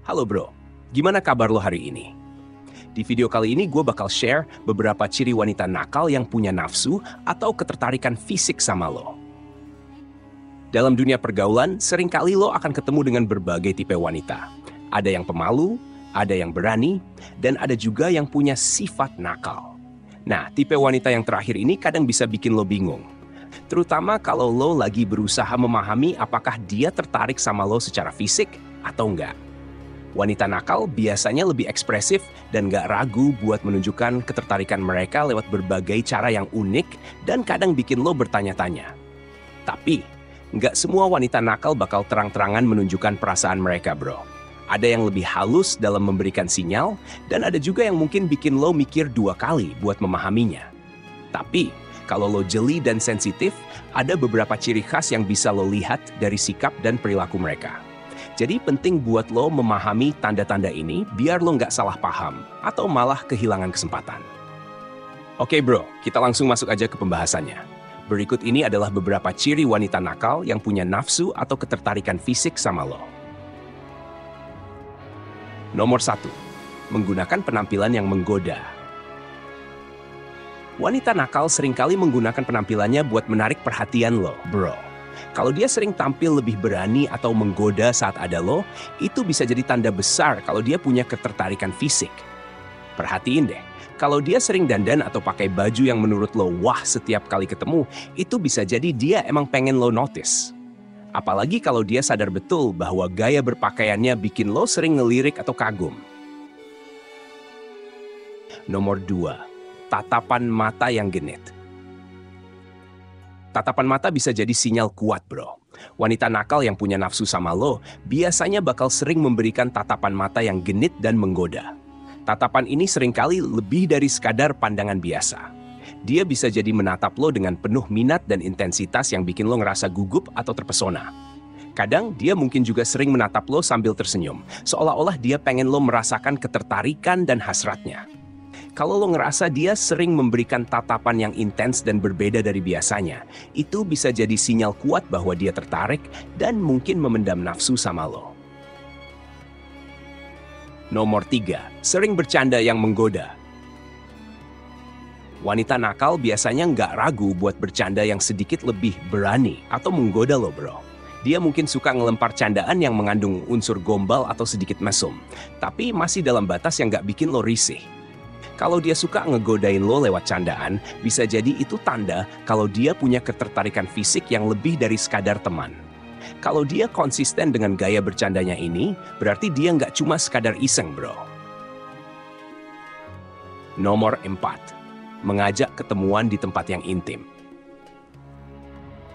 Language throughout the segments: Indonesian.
Halo bro, gimana kabar lo hari ini? Di video kali ini gue bakal share beberapa ciri wanita nakal yang punya nafsu atau ketertarikan fisik sama lo. Dalam dunia pergaulan, seringkali lo akan ketemu dengan berbagai tipe wanita. Ada yang pemalu, ada yang berani, dan ada juga yang punya sifat nakal. Nah, tipe wanita yang terakhir ini kadang bisa bikin lo bingung. Terutama kalau lo lagi berusaha memahami apakah dia tertarik sama lo secara fisik atau enggak. Wanita nakal biasanya lebih ekspresif dan gak ragu buat menunjukkan ketertarikan mereka lewat berbagai cara yang unik dan kadang bikin lo bertanya-tanya. Tapi, gak semua wanita nakal bakal terang-terangan menunjukkan perasaan mereka, bro. Ada yang lebih halus dalam memberikan sinyal, dan ada juga yang mungkin bikin lo mikir 2 kali buat memahaminya. Tapi, kalau lo jeli dan sensitif, ada beberapa ciri khas yang bisa lo lihat dari sikap dan perilaku mereka. Jadi penting buat lo memahami tanda-tanda ini biar lo nggak salah paham atau malah kehilangan kesempatan. Oke bro, kita langsung masuk aja ke pembahasannya. Berikut ini adalah beberapa ciri wanita nakal yang punya nafsu atau ketertarikan fisik sama lo. Nomor 1. Menggunakan penampilan yang menggoda. Wanita nakal seringkali menggunakan penampilannya buat menarik perhatian lo, bro. Kalau dia sering tampil lebih berani atau menggoda saat ada lo, itu bisa jadi tanda besar kalau dia punya ketertarikan fisik. Perhatiin deh, kalau dia sering dandan atau pakai baju yang menurut lo wah setiap kali ketemu, itu bisa jadi dia emang pengen lo notice. Apalagi kalau dia sadar betul bahwa gaya berpakaiannya bikin lo sering ngelirik atau kagum. Nomor 2. Tatapan mata yang genit. Tatapan mata bisa jadi sinyal kuat, bro. Wanita nakal yang punya nafsu sama lo biasanya bakal sering memberikan tatapan mata yang genit dan menggoda. Tatapan ini seringkali lebih dari sekadar pandangan biasa. Dia bisa jadi menatap lo dengan penuh minat dan intensitas yang bikin lo ngerasa gugup atau terpesona. Kadang dia mungkin juga sering menatap lo sambil tersenyum, seolah-olah dia pengen lo merasakan ketertarikan dan hasratnya. Kalau lo ngerasa dia sering memberikan tatapan yang intens dan berbeda dari biasanya, itu bisa jadi sinyal kuat bahwa dia tertarik dan mungkin memendam nafsu sama lo. Nomor 3. Sering bercanda yang menggoda. Wanita nakal biasanya nggak ragu buat bercanda yang sedikit lebih berani atau menggoda lo, bro. Dia mungkin suka ngelempar candaan yang mengandung unsur gombal atau sedikit mesum, tapi masih dalam batas yang nggak bikin lo risih. Kalau dia suka ngegodain lo lewat candaan, bisa jadi itu tanda kalau dia punya ketertarikan fisik yang lebih dari sekadar teman. Kalau dia konsisten dengan gaya bercandanya ini, berarti dia nggak cuma sekadar iseng, bro. Nomor 4. Mengajak ketemuan di tempat yang intim.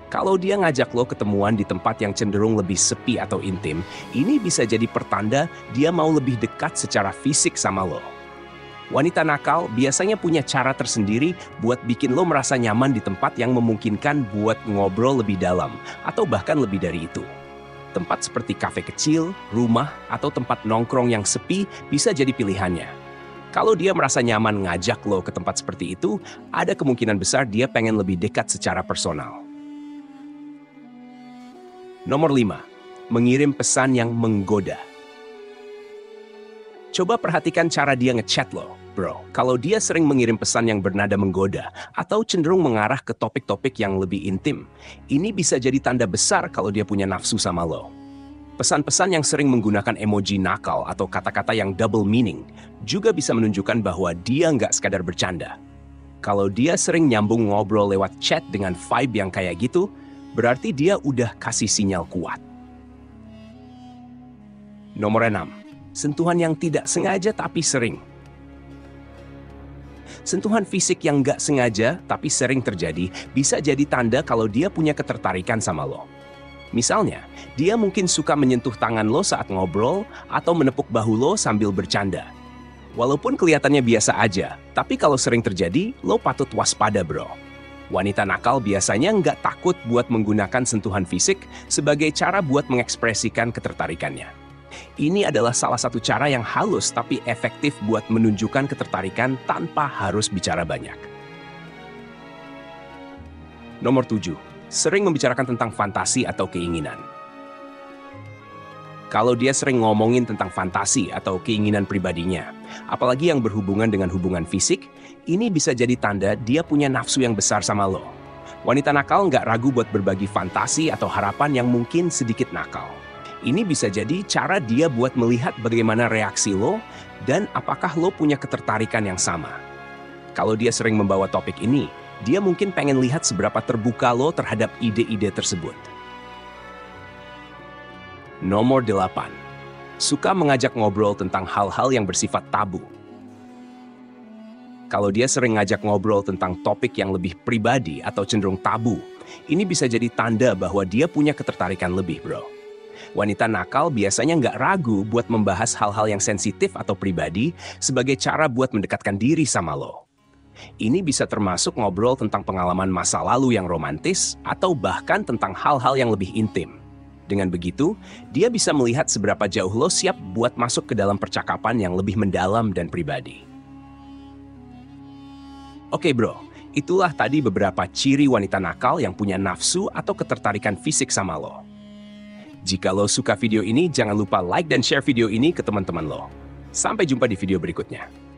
Kalau dia ngajak lo ketemuan di tempat yang cenderung lebih sepi atau intim, ini bisa jadi pertanda dia mau lebih dekat secara fisik sama lo. Wanita nakal biasanya punya cara tersendiri buat bikin lo merasa nyaman di tempat yang memungkinkan buat ngobrol lebih dalam, atau bahkan lebih dari itu. Tempat seperti kafe kecil, rumah, atau tempat nongkrong yang sepi bisa jadi pilihannya. Kalau dia merasa nyaman ngajak lo ke tempat seperti itu, ada kemungkinan besar dia pengen lebih dekat secara personal. Nomor 5. Mengirim pesan yang menggoda. Coba perhatikan cara dia ngechat lo, bro. Kalau dia sering mengirim pesan yang bernada menggoda atau cenderung mengarah ke topik-topik yang lebih intim, ini bisa jadi tanda besar kalau dia punya nafsu sama lo. Pesan-pesan yang sering menggunakan emoji nakal atau kata-kata yang double meaning juga bisa menunjukkan bahwa dia nggak sekadar bercanda. Kalau dia sering nyambung ngobrol lewat chat dengan vibe yang kayak gitu, berarti dia udah kasih sinyal kuat. Nomor 6. Sentuhan yang tidak sengaja tapi sering. Sentuhan fisik yang nggak sengaja tapi sering terjadi bisa jadi tanda kalau dia punya ketertarikan sama lo. Misalnya, dia mungkin suka menyentuh tangan lo saat ngobrol atau menepuk bahu lo sambil bercanda. Walaupun kelihatannya biasa aja, tapi kalau sering terjadi, lo patut waspada, bro. Wanita nakal biasanya nggak takut buat menggunakan sentuhan fisik sebagai cara buat mengekspresikan ketertarikannya. Ini adalah salah satu cara yang halus tapi efektif buat menunjukkan ketertarikan tanpa harus bicara banyak. Nomor 7. Sering membicarakan tentang fantasi atau keinginan. Kalau dia sering ngomongin tentang fantasi atau keinginan pribadinya, apalagi yang berhubungan dengan hubungan fisik, ini bisa jadi tanda dia punya nafsu yang besar sama lo. Wanita nakal nggak ragu buat berbagi fantasi atau harapan yang mungkin sedikit nakal. Ini bisa jadi cara dia buat melihat bagaimana reaksi lo dan apakah lo punya ketertarikan yang sama. Kalau dia sering membawa topik ini, dia mungkin pengen lihat seberapa terbuka lo terhadap ide-ide tersebut. Nomor 8. Suka mengajak ngobrol tentang hal-hal yang bersifat tabu. Kalau dia sering ngajak ngobrol tentang topik yang lebih pribadi atau cenderung tabu, ini bisa jadi tanda bahwa dia punya ketertarikan lebih, bro. Wanita nakal biasanya nggak ragu buat membahas hal-hal yang sensitif atau pribadi sebagai cara buat mendekatkan diri sama lo. Ini bisa termasuk ngobrol tentang pengalaman masa lalu yang romantis atau bahkan tentang hal-hal yang lebih intim. Dengan begitu, dia bisa melihat seberapa jauh lo siap buat masuk ke dalam percakapan yang lebih mendalam dan pribadi. Oke bro, itulah tadi beberapa ciri wanita nakal yang punya nafsu atau ketertarikan fisik sama lo. Jika lo suka video ini, jangan lupa like dan share video ini ke teman-teman lo. Sampai jumpa di video berikutnya.